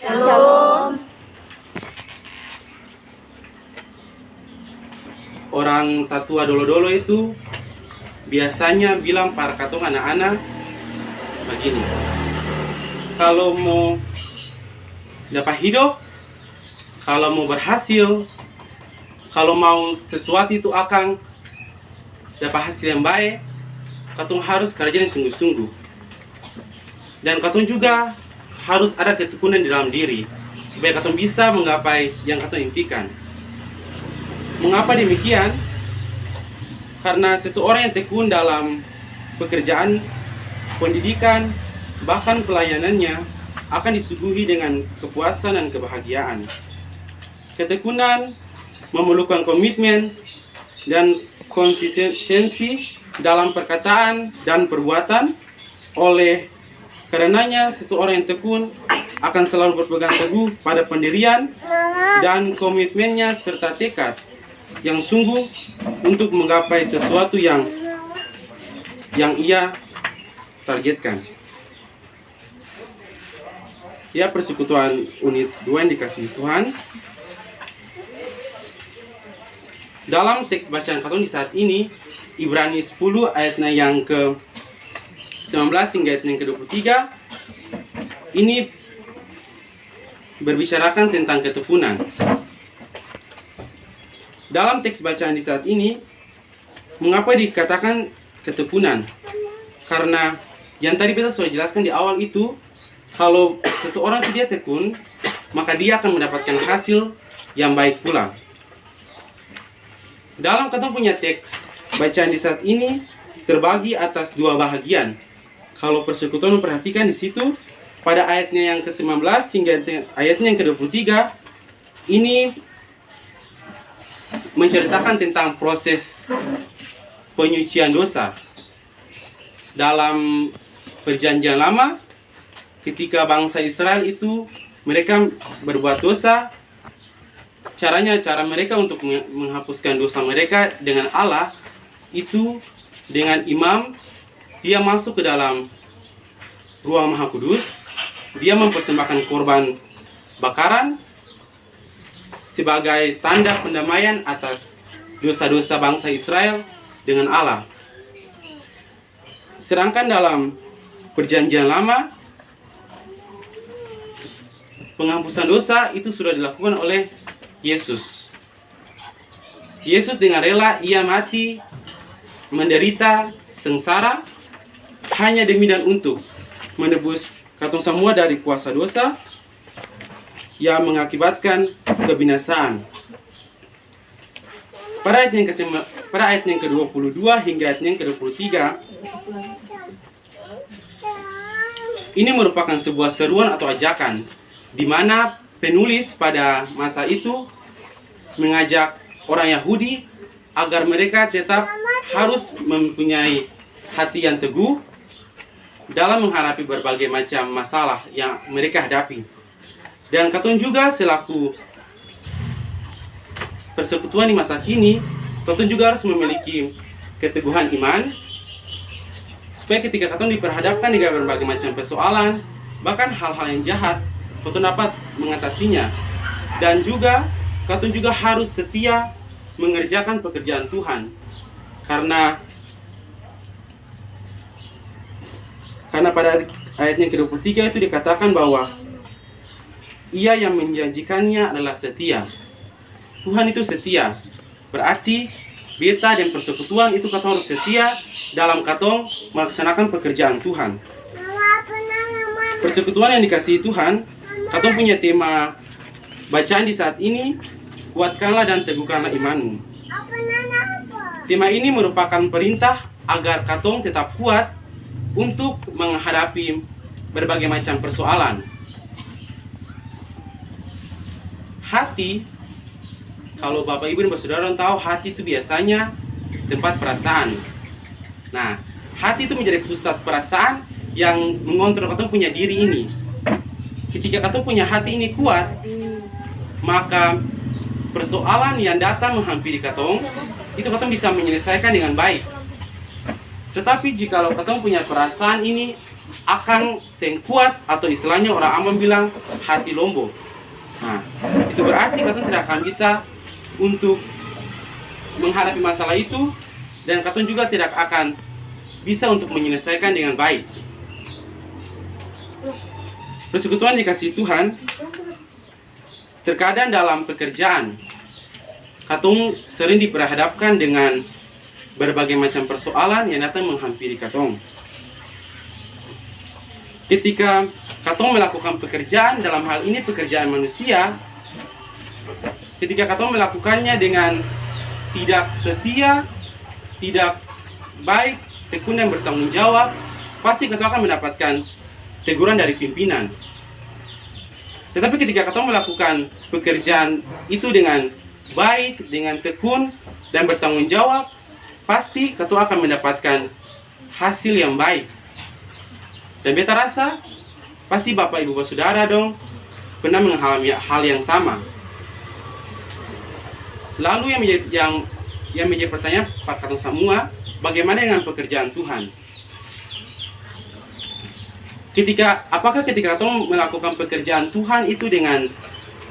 Shalom. Orang tatua dolo-dolo itu biasanya bilang para katong anak-anak begini, kalau mau dapat hidup, kalau mau berhasil, kalau mau sesuatu itu akan dapat hasil yang baik, katong harus kerja dengan sungguh-sungguh. Dan katong juga harus ada ketekunan di dalam diri supaya katong bisa menggapai yang katong impikan. Mengapa demikian? Karena seseorang yang tekun dalam pekerjaan, pendidikan, bahkan pelayanannya akan disuguhi dengan kepuasan dan kebahagiaan. Ketekunan memerlukan komitmen dan konsistensi dalam perkataan dan perbuatan. Oleh karenanya, seseorang yang tekun akan selalu berpegang teguh pada pendirian dan komitmennya serta tekad yang sungguh untuk menggapai sesuatu yang ia targetkan. Ya, persekutuan unit 2 yang dikasihi Tuhan. Dalam teks bacaan katong di saat ini, Ibrani 10 ayatnya yang ke-19 hingga ayat yang ke-23, ini berbicarakan tentang ketekunan. Dalam teks bacaan di saat ini, mengapa dikatakan ketekunan? Karena yang tadi kita sudah jelaskan di awal itu, kalau seseorang itu dia tekun, maka dia akan mendapatkan hasil yang baik pula. Dalam katong punya teks bacaan di saat ini terbagi atas dua bahagian. Kalau persekutuan memperhatikan di situ, pada ayatnya yang ke-19 hingga ayatnya yang ke-23, ini menceritakan tentang proses penyucian dosa. Dalam perjanjian lama, ketika bangsa Israel itu mereka berbuat dosa, cara mereka untuk menghapuskan dosa mereka dengan Allah itu dengan imam. Dia masuk ke dalam ruang Maha Kudus, dia mempersembahkan korban bakaran sebagai tanda pendamaian atas dosa-dosa bangsa Israel dengan Allah. Sedangkan dalam perjanjian lama, penghapusan dosa itu sudah dilakukan oleh Yesus. Yesus dengan rela ia mati, menderita, sengsara, hanya demi dan untuk menebus katong semua dari kuasa dosa yang mengakibatkan kebinasaan. Pada ayat yang ke-22 hingga ayat yang ke-23, ini merupakan sebuah seruan atau ajakan di mana penulis pada masa itu mengajak orang Yahudi agar mereka tetap harus mempunyai hati yang teguh dalam menghadapi berbagai macam masalah yang mereka hadapi. Dan katong juga selaku persekutuan di masa kini, katong juga harus memiliki keteguhan iman supaya ketika katong diperhadapkan dengan berbagai macam persoalan, bahkan hal-hal yang jahat, katong dapat mengatasinya. Dan juga katong juga harus setia mengerjakan pekerjaan Tuhan. Karena pada ayat yang ke-23 itu dikatakan bahwa ia yang menjanjikannya adalah setia. Tuhan itu setia. Berarti beta dan persekutuan itu katong harus setia dalam katong melaksanakan pekerjaan Tuhan. Persekutuan yang dikasihi Tuhan, katong punya tema bacaan di saat ini, kuatkanlah dan teguhkanlah imanmu. Tema ini merupakan perintah agar katong tetap kuat untuk menghadapi berbagai macam persoalan. Hati, kalau Bapak Ibu dan Saudara tahu, hati itu biasanya tempat perasaan. Nah, hati itu menjadi pusat perasaan yang mengontrol katong punya diri ini. Ketika katong punya hati ini kuat, maka persoalan yang datang menghampiri katong, itu katong bisa menyelesaikan dengan baik. Tetapi jika katong punya perasaan ini akan seng kuat, atau istilahnya orang Ambon bilang hati lombok. Nah, itu berarti katong tidak akan bisa untuk menghadapi masalah itu, dan katong juga tidak akan bisa untuk menyelesaikan dengan baik. Persekutuan dikasih Tuhan, terkadang dalam pekerjaan katong sering diperhadapkan dengan berbagai macam persoalan yang datang menghampiri katong. Ketika katong melakukan pekerjaan, dalam hal ini pekerjaan manusia, ketika katong melakukannya dengan tidak setia, tidak baik, tekun dan bertanggung jawab, pasti katong akan mendapatkan teguran dari pimpinan. Tetapi ketika katong melakukan pekerjaan itu dengan baik, dengan tekun dan bertanggung jawab, pasti katong akan mendapatkan hasil yang baik. Dan beta rasa pasti Bapak Ibu Saudara dong pernah mengalami hal yang sama. Lalu yang menjadi pertanyaan Pak katong semua, bagaimana dengan pekerjaan Tuhan? Apakah ketika katong melakukan pekerjaan Tuhan itu dengan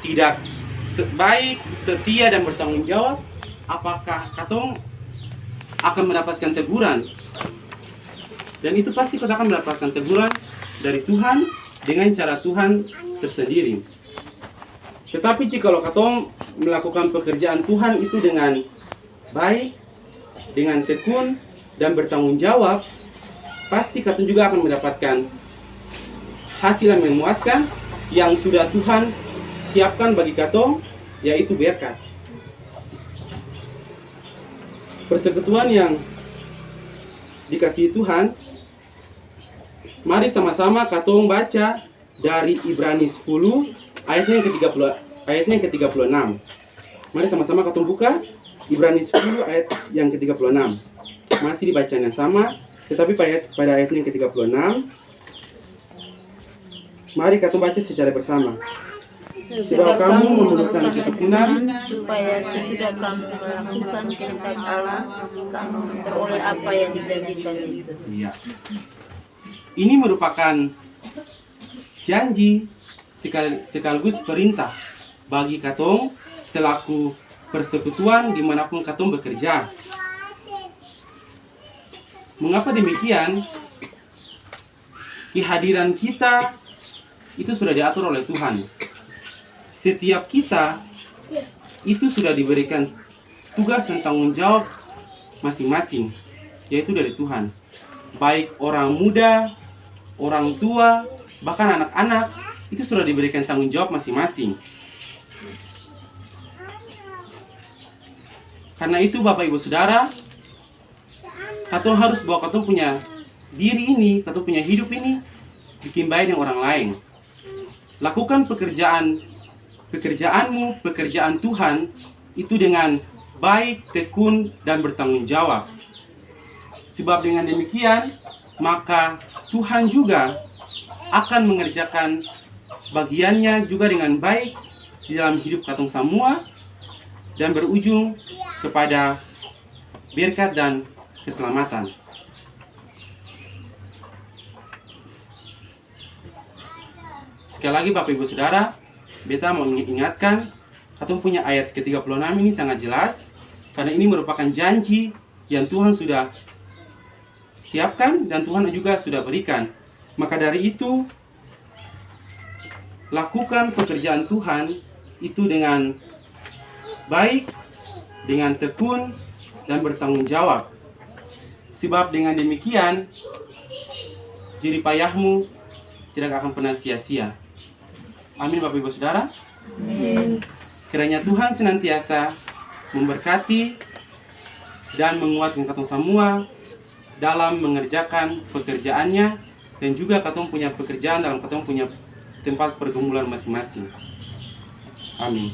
tidak baik, setia dan bertanggung jawab, apakah katong akan mendapatkan teguran? Dan itu pasti kita akan mendapatkan teguran dari Tuhan dengan cara Tuhan tersendiri. Tetapi jika katong melakukan pekerjaan Tuhan itu dengan baik, dengan tekun dan bertanggung jawab, pasti katong juga akan mendapatkan hasil yang memuaskan yang sudah Tuhan siapkan bagi katong, yaitu berkat. Persekutuan yang dikasihi Tuhan, mari sama-sama katong baca dari Ibrani 10 ayatnya yang ke-36. Mari sama-sama katong buka Ibrani 10 ayat yang ke-36. Masih dibacanya sama, tetapi pada ayat yang ke-36 mari katong baca secara bersama. Sebab kamu memerlukan ketekunan, supaya sesudah kamu melakukan kehendak Allah, kamu memperoleh apa yang dijanjikan itu. Iya. Ini merupakan janji sekaligus perintah bagi katong selaku persekutuan dimanapun katong bekerja. Mengapa demikian? Kehadiran kita itu sudah diatur oleh Tuhan. Setiap kita itu sudah diberikan tugas dan tanggung jawab masing-masing, yaitu dari Tuhan. Baik orang muda, orang tua, bahkan anak-anak, itu sudah diberikan tanggung jawab masing-masing. Karena itu Bapak Ibu Saudara, katong harus bahwa katong punya diri ini, katong punya hidup ini bikin baik dengan orang lain. Lakukan pekerjaanmu, pekerjaan Tuhan itu dengan baik, tekun, dan bertanggung jawab. Sebab dengan demikian, maka Tuhan juga akan mengerjakan bagiannya juga dengan baik di dalam hidup katong semua dan berujung kepada berkat dan keselamatan. Sekali lagi Bapak Ibu Saudara, beta mau ingatkan, katong punya ayat ke-36 ini sangat jelas, karena ini merupakan janji yang Tuhan sudah siapkan dan Tuhan juga sudah berikan. Maka dari itu, lakukan pekerjaan Tuhan itu dengan baik, dengan tekun, dan bertanggung jawab. Sebab dengan demikian, jerih payahmu tidak akan pernah sia-sia. Amin Bapak Ibu Saudara. Amin. Kiranya Tuhan senantiasa memberkati dan menguatkan katong semua dalam mengerjakan pekerjaannya, dan juga katong punya pekerjaan dalam katong punya tempat pergumulan masing-masing. Amin.